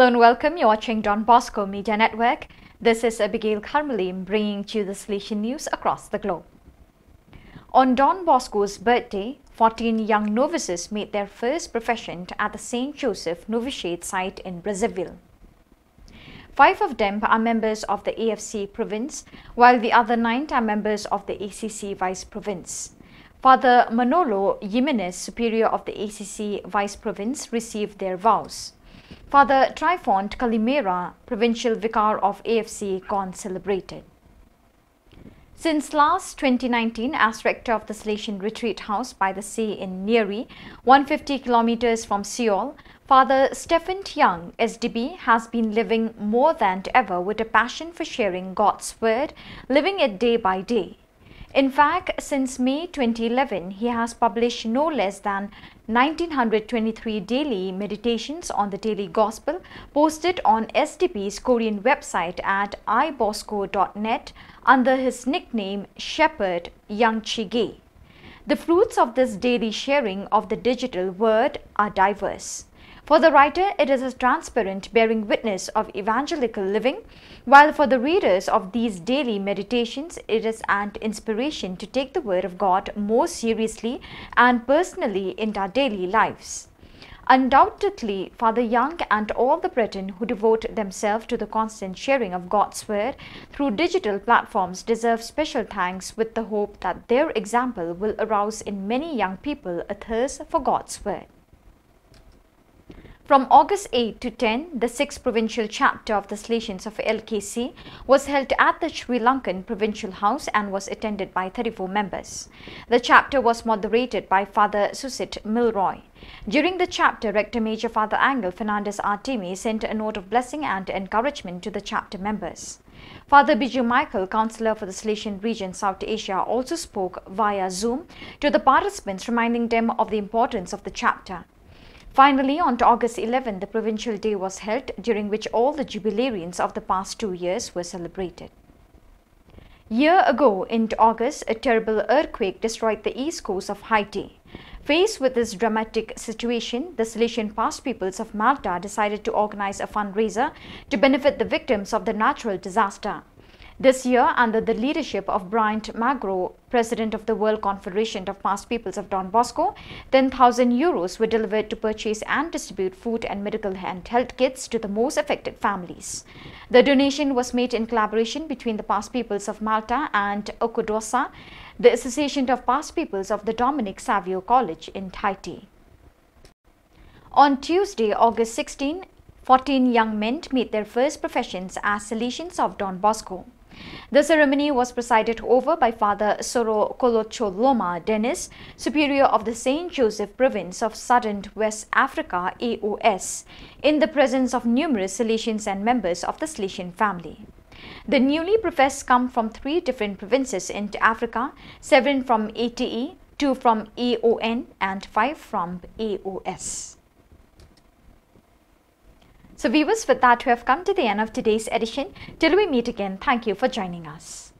Hello and welcome. You're watching Don Bosco Media Network. This is Abigail Karmalim bringing to you the Salesian news across the globe. On Don Bosco's birthday, 14 young novices made their first profession at the St. Joseph Novitiate site in Brazzaville. 5 of them are members of the AFC province, while the other 9 are members of the ACC Vice Province. Father Manolo Jimenez, superior of the ACC Vice Province, received their vows. Father Trifont Calimera, provincial vicar of AFC, Con celebrated. Since last 2019, as rector of the Salesian Retreat House by the Sea in Neri, 150 kilometers from Seoul, Father Stephen Young, SDB, has been living more than ever with a passion for sharing God's word, living it day by day. In fact, since May 2011, he has published no less than 1923 daily meditations on the daily gospel posted on SDB's Korean website at ibosco.net under his nickname Shepherd Young Chige. The fruits of this daily sharing of the digital word are diverse. For the writer, it is a transparent bearing witness of evangelical living, while for the readers of these daily meditations, it is an inspiration to take the word of God more seriously and personally in our daily lives. Undoubtedly, Father Young and all the brethren who devote themselves to the constant sharing of God's word through digital platforms deserve special thanks, with the hope that their example will arouse in many young people a thirst for God's word. From August 8 to 10, the 6th provincial chapter of the Salesians of LKC was held at the Sri Lankan Provincial House and was attended by 34 members. The chapter was moderated by Father Susit Milroy. During the chapter, Rector Major Father Angel Fernandez Artemi sent a note of blessing and encouragement to the chapter members. Father Biju Michael, Councillor for the Salesian region South Asia, also spoke via Zoom to the participants, reminding them of the importance of the chapter. Finally, on August 11, the Provincial Day was held, during which all the jubilarians of the past 2 years were celebrated. A year ago, in August, a terrible earthquake destroyed the east coast of Haiti. Faced with this dramatic situation, the Salesian past peoples of Malta decided to organize a fundraiser to benefit the victims of the natural disaster. This year, under the leadership of Bryant Magro, President of the World Confederation of Past Peoples of Don Bosco, 10,000 euros were delivered to purchase and distribute food and medical and health kits to the most affected families. The donation was made in collaboration between the Past Peoples of Malta and Okudosa, the Association of Past Peoples of the Dominic Savio College in Haiti. On Tuesday, August 16, 14 young men made their first professions as Salesians of Don Bosco. The ceremony was presided over by Father Soro Kolocholoma Dennis, Superior of the St. Joseph Province of Southern West Africa AOS, in the presence of numerous Salesians and members of the Salesian family. The newly professed come from 3 different provinces in Africa, 7 from ATE, 2 from AON and 5 from AOS. So viewers, with that we have come to the end of today's edition. Till we meet again, thank you for joining us.